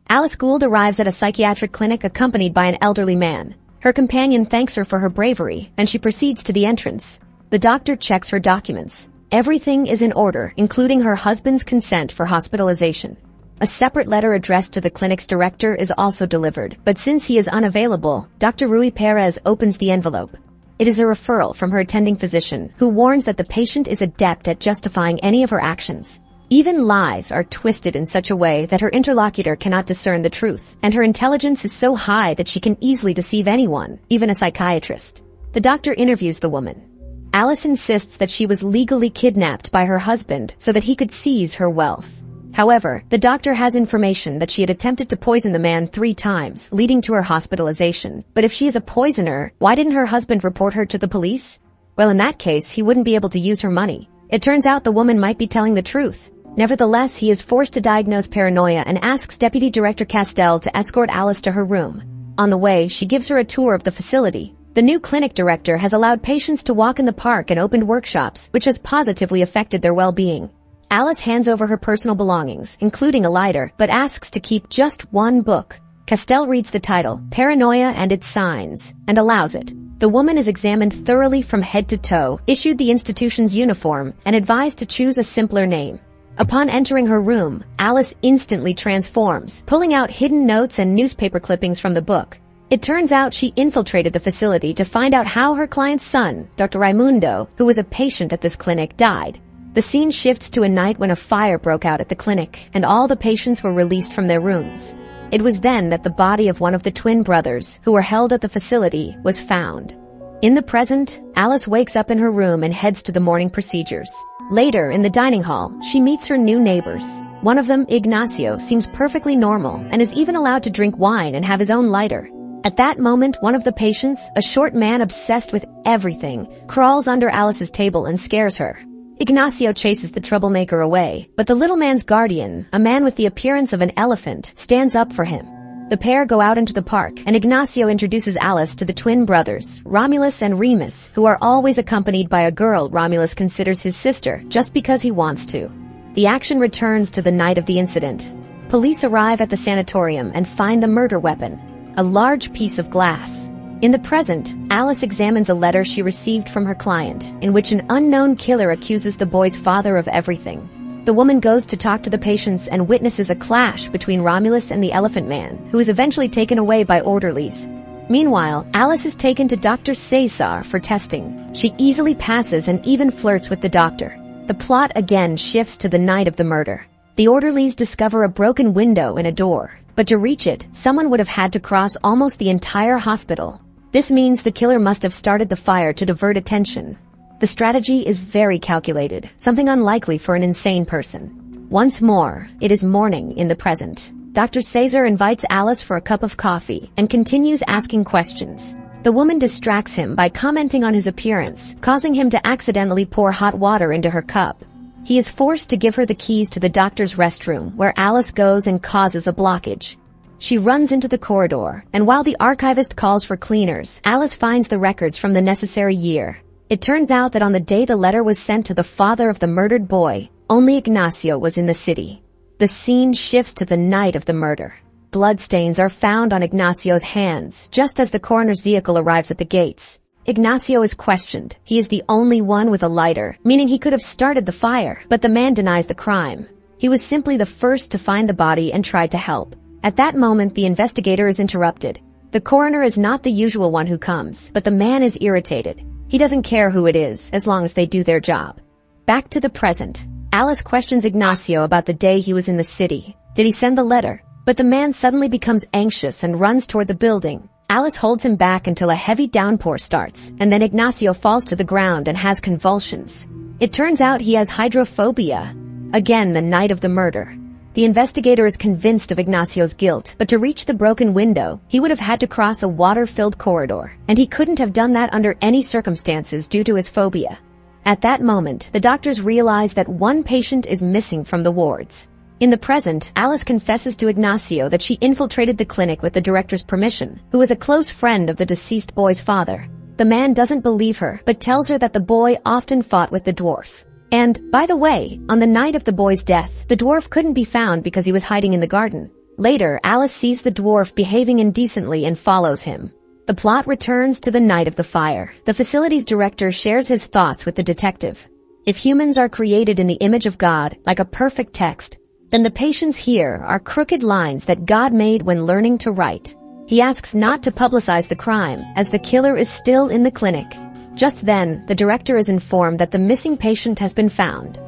Alice Gould arrives at a psychiatric clinic accompanied by an elderly man. Her companion thanks her for her bravery, and she proceeds to the entrance. The doctor checks her documents. Everything is in order, including her husband's consent for hospitalization. A separate letter addressed to the clinic's director is also delivered, but since he is unavailable, Dr. Rui Perez opens the envelope. It is a referral from her attending physician, who warns that the patient is adept at justifying any of her actions. Even lies are twisted in such a way that her interlocutor cannot discern the truth, and her intelligence is so high that she can easily deceive anyone, even a psychiatrist. The doctor interviews the woman. Alice insists that she was legally kidnapped by her husband so that he could seize her wealth. However, the doctor has information that she had attempted to poison the man 3 times, leading to her hospitalization. But if she is a poisoner, why didn't her husband report her to the police? Well, in that case, he wouldn't be able to use her money. It turns out the woman might be telling the truth. Nevertheless, he is forced to diagnose paranoia and asks Deputy Director Castell to escort Alice to her room. On the way, she gives her a tour of the facility. The new clinic director has allowed patients to walk in the park and opened workshops, which has positively affected their well-being. Alice hands over her personal belongings, including a lighter, but asks to keep just one book. Castell reads the title, Paranoia and Its Signs, and allows it. The woman is examined thoroughly from head to toe, issued the institution's uniform, and advised to choose a simpler name. Upon entering her room, Alice instantly transforms, pulling out hidden notes and newspaper clippings from the book. It turns out she infiltrated the facility to find out how her client's son, Dr. Raimundo, who was a patient at this clinic, died. The scene shifts to a night when a fire broke out at the clinic, and all the patients were released from their rooms. It was then that the body of one of the twin brothers, who were held at the facility, was found. In the present, Alice wakes up in her room and heads to the morning procedures. Later, in the dining hall, she meets her new neighbors. One of them, Ignacio, seems perfectly normal and is even allowed to drink wine and have his own lighter. At that moment, one of the patients, a short man obsessed with everything, crawls under Alice's table and scares her. Ignacio chases the troublemaker away, but the little man's guardian, a man with the appearance of an elephant, stands up for him. The pair go out into the park, and Ignacio introduces Alice to the twin brothers, Romulus and Remus, who are always accompanied by a girl Romulus considers his sister, just because he wants to. The action returns to the night of the incident. Police arrive at the sanatorium and find the murder weapon, a large piece of glass. In the present, Alice examines a letter she received from her client, in which an unknown killer accuses the boy's father of everything. The woman goes to talk to the patients and witnesses a clash between Romulus and the Elephant Man, who is eventually taken away by orderlies. Meanwhile, Alice is taken to Dr. Cesar for testing. She easily passes and even flirts with the doctor. The plot again shifts to the night of the murder. The orderlies discover a broken window in a door, but to reach it, someone would have had to cross almost the entire hospital. This means the killer must have started the fire to divert attention. The strategy is very calculated, something unlikely for an insane person. Once more, it is morning in the present. Dr. Cesar invites Alice for a cup of coffee and continues asking questions. The woman distracts him by commenting on his appearance, causing him to accidentally pour hot water into her cup. He is forced to give her the keys to the doctor's restroom, where Alice goes and causes a blockage. She runs into the corridor, and while the archivist calls for cleaners, Alice finds the records from the necessary year. It turns out that on the day the letter was sent to the father of the murdered boy, only Ignacio was in the city. The scene shifts to the night of the murder. Bloodstains are found on Ignacio's hands, just as the coroner's vehicle arrives at the gates. Ignacio is questioned. He is the only one with a lighter, meaning he could have started the fire, but the man denies the crime. He was simply the first to find the body and tried to help. At that moment, the investigator is interrupted. The coroner is not the usual one who comes, but the man is irritated. He doesn't care who it is, as long as they do their job. Back to the present. Alice questions Ignacio about the day he was in the city. Did he send the letter? But the man suddenly becomes anxious and runs toward the building. Alice holds him back until a heavy downpour starts, and then Ignacio falls to the ground and has convulsions. It turns out he has hydrophobia. Again, the night of the murder. The investigator is convinced of Ignacio's guilt, but to reach the broken window, he would have had to cross a water-filled corridor, and he couldn't have done that under any circumstances due to his phobia. At that moment, the doctors realize that one patient is missing from the wards. In the present, Alice confesses to Ignacio that she infiltrated the clinic with the director's permission, who was a close friend of the deceased boy's father. The man doesn't believe her, but tells her that the boy often fought with the dwarf. And, by the way, on the night of the boy's death, the dwarf couldn't be found because he was hiding in the garden. Later, Alice sees the dwarf behaving indecently and follows him. The plot returns to the night of the fire. The facility's director shares his thoughts with the detective. If humans are created in the image of God, like a perfect text, then the patients here are crooked lines that God made when learning to write. He asks not to publicize the crime, as the killer is still in the clinic. Just then, the director is informed that the missing patient has been found.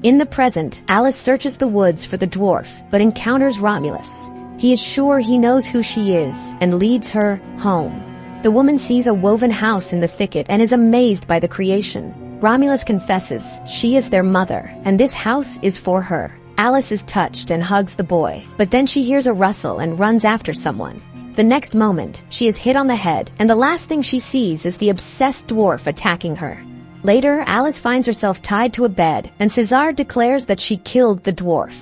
In the present, Alice searches the woods for the dwarf, but encounters Romulus. He is sure he knows who she is, and leads her home. The woman sees a woven house in the thicket and is amazed by the creation. Romulus confesses she is their mother, and this house is for her. Alice is touched and hugs the boy, but then she hears a rustle and runs after someone. The next moment, she is hit on the head, and the last thing she sees is the obsessed dwarf attacking her. Later, Alice finds herself tied to a bed, and César declares that she killed the dwarf.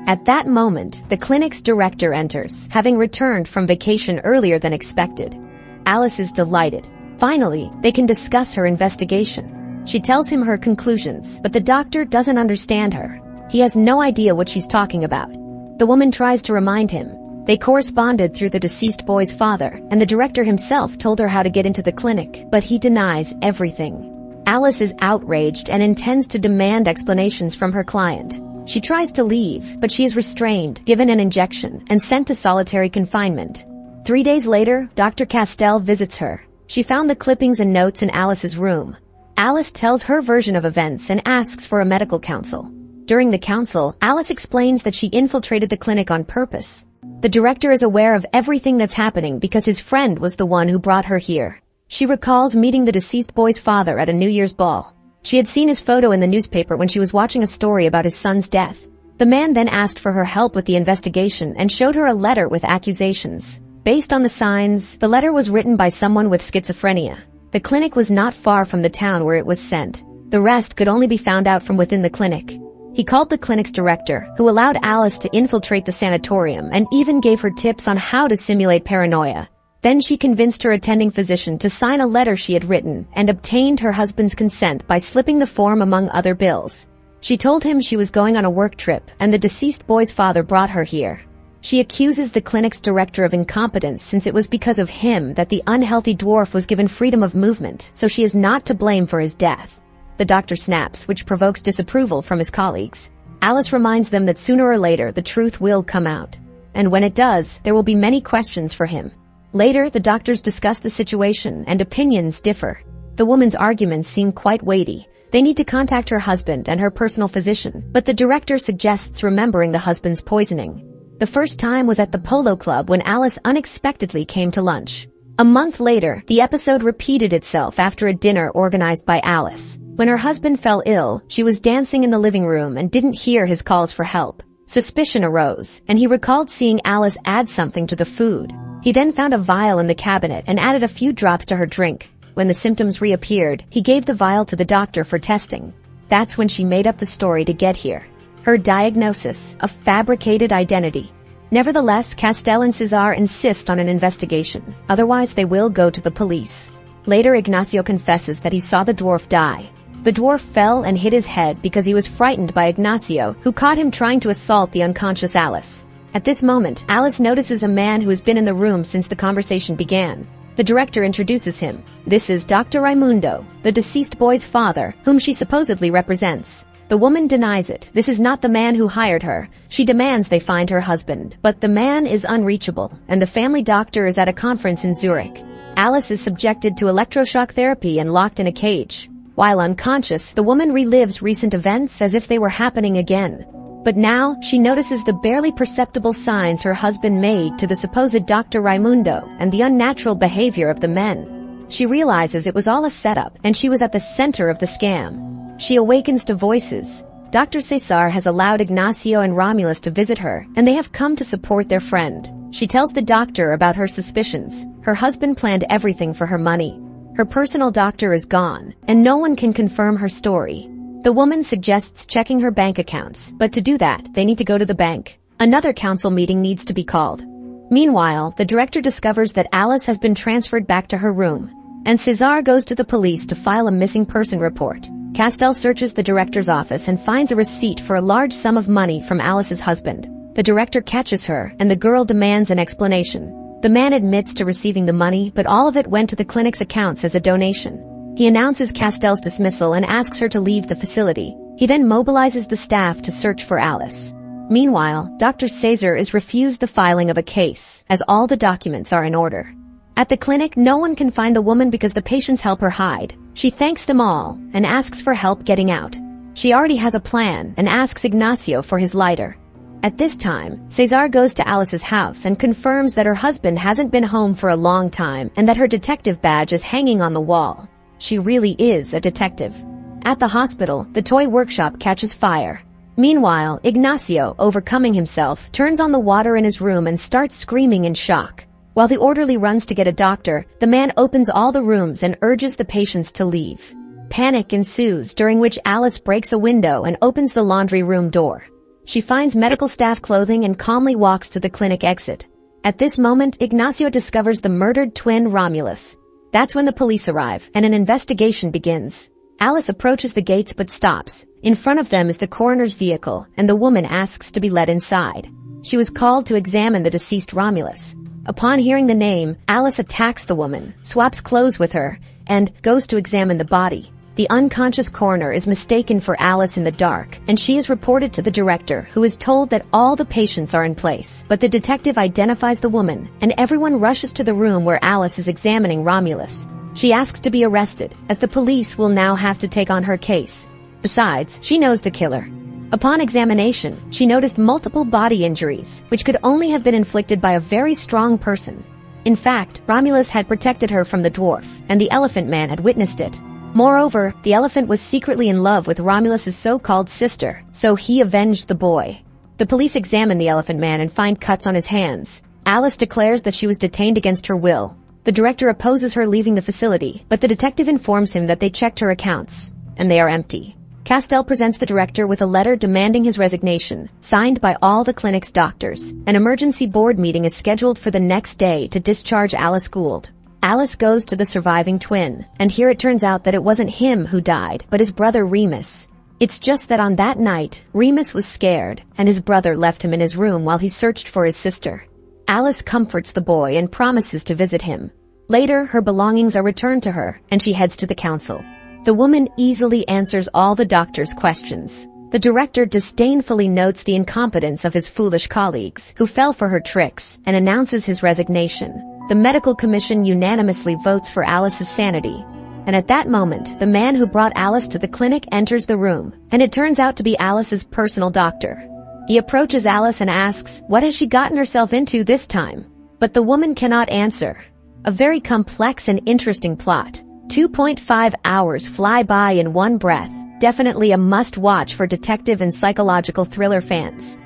At that moment, the clinic's director enters, having returned from vacation earlier than expected. Alice is delighted. Finally, they can discuss her investigation. She tells him her conclusions, but the doctor doesn't understand her. He has no idea what she's talking about. The woman tries to remind him. They corresponded through the deceased boy's father, and the director himself told her how to get into the clinic, but he denies everything. Alice is outraged and intends to demand explanations from her client. She tries to leave, but she is restrained, given an injection, and sent to solitary confinement. 3 days later, Dr. Castell visits her. She found the clippings and notes in Alice's room. Alice tells her version of events and asks for a medical counsel. During the counsel, Alice explains that she infiltrated the clinic on purpose. The director is aware of everything that's happening because his friend was the one who brought her here. She recalls meeting the deceased boy's father at a New Year's ball. She had seen his photo in the newspaper when she was watching a story about his son's death. The man then asked for her help with the investigation and showed her a letter with accusations. Based on the signs, the letter was written by someone with schizophrenia. The clinic was not far from the town where it was sent. The rest could only be found out from within the clinic. He called the clinic's director, who allowed Alice to infiltrate the sanatorium and even gave her tips on how to simulate paranoia. Then she convinced her attending physician to sign a letter she had written and obtained her husband's consent by slipping the form among other bills. She told him she was going on a work trip and the deceased boy's father brought her here. She accuses the clinic's director of incompetence since it was because of him that the unhealthy dwarf was given freedom of movement, so she is not to blame for his death. The doctor snaps, which provokes disapproval from his colleagues. Alice reminds them that sooner or later the truth will come out. And when it does, there will be many questions for him. Later, the doctors discuss the situation and opinions differ. The woman's arguments seem quite weighty. They need to contact her husband and her personal physician, but the director suggests remembering the husband's poisoning. The first time was at the polo club when Alice unexpectedly came to lunch. A month later, the episode repeated itself after a dinner organized by Alice. When her husband fell ill, she was dancing in the living room and didn't hear his calls for help. Suspicion arose, and he recalled seeing Alice add something to the food. He then found a vial in the cabinet and added a few drops to her drink. When the symptoms reappeared, he gave the vial to the doctor for testing. That's when she made up the story to get here. Her diagnosis, a fabricated identity. Nevertheless, Castell and César insist on an investigation. Otherwise, they will go to the police. Later, Ignacio confesses that he saw the dwarf die. The dwarf fell and hit his head because he was frightened by Ignacio, who caught him trying to assault the unconscious Alice. At this moment, Alice notices a man who has been in the room since the conversation began. The director introduces him. This is Dr. Raimundo, the deceased boy's father, whom she supposedly represents. The woman denies it. This is not the man who hired her. She demands they find her husband, but the man is unreachable, and the family doctor is at a conference in Zurich. Alice is subjected to electroshock therapy and locked in a cage. While unconscious, the woman relives recent events as if they were happening again. But now, she notices the barely perceptible signs her husband made to the supposed Dr. Raimundo and the unnatural behavior of the men. She realizes it was all a setup, and she was at the center of the scam. She awakens to voices. Dr. César has allowed Ignacio and Romulus to visit her, and they have come to support their friend. She tells the doctor about her suspicions. Her husband planned everything for her money. Her personal doctor is gone, and no one can confirm her story. The woman suggests checking her bank accounts, but to do that, they need to go to the bank. Another council meeting needs to be called. Meanwhile, the director discovers that Alice has been transferred back to her room, and César goes to the police to file a missing person report. Castell searches the director's office and finds a receipt for a large sum of money from Alice's husband. The director catches her, and the girl demands an explanation. The man admits to receiving the money, but all of it went to the clinic's accounts as a donation. He announces Castell's dismissal and asks her to leave the facility. He then mobilizes the staff to search for Alice. Meanwhile, Dr. Cesar is refused the filing of a case, as all the documents are in order. At the clinic, no one can find the woman because the patients help her hide. She thanks them all and asks for help getting out. She already has a plan and asks Ignacio for his lighter. At this time, Cesar goes to Alice's house and confirms that her husband hasn't been home for a long time and that her detective badge is hanging on the wall. She really is a detective. At the hospital, the toy workshop catches fire. Meanwhile, Ignacio, overcoming himself, turns on the water in his room and starts screaming in shock. While the orderly runs to get a doctor, the man opens all the rooms and urges the patients to leave. Panic ensues, during which Alice breaks a window and opens the laundry room door. She finds medical staff clothing and calmly walks to the clinic exit. At this moment, Ignacio discovers the murdered twin Romulus. That's when the police arrive, and an investigation begins. Alice approaches the gates but stops. In front of them is the coroner's vehicle, and the woman asks to be let inside. She was called to examine the deceased Romulus. Upon hearing the name, Alice attacks the woman, swaps clothes with her, and goes to examine the body. The unconscious coroner is mistaken for Alice in the dark, and she is reported to the director, who is told that all the patients are in place. But the detective identifies the woman, and everyone rushes to the room where Alice is examining Romulus. She asks to be arrested, as the police will now have to take on her case. Besides, she knows the killer. Upon examination, she noticed multiple body injuries, which could only have been inflicted by a very strong person. In fact, Romulus had protected her from the dwarf, and the elephant man had witnessed it. Moreover, the elephant was secretly in love with Romulus's so-called sister, so he avenged the boy. The police examine the elephant man and find cuts on his hands. Alice declares that she was detained against her will. The director opposes her leaving the facility, but the detective informs him that they checked her accounts, and they are empty. Castell presents the director with a letter demanding his resignation, signed by all the clinic's doctors. An emergency board meeting is scheduled for the next day to discharge Alice Gould. Alice goes to the surviving twin, and here it turns out that it wasn't him who died, but his brother Remus. It's just that on that night, Remus was scared, and his brother left him in his room while he searched for his sister. Alice comforts the boy and promises to visit him. Later, her belongings are returned to her, and she heads to the council. The woman easily answers all the doctor's questions. The director disdainfully notes the incompetence of his foolish colleagues, who fell for her tricks, and announces his resignation. The medical commission unanimously votes for Alice's sanity. And at that moment, the man who brought Alice to the clinic enters the room, and it turns out to be Alice's personal doctor. He approaches Alice and asks, what has she gotten herself into this time? But the woman cannot answer. A very complex and interesting plot. 2.5 hours fly by in one breath. Definitely a must-watch for detective and psychological thriller fans.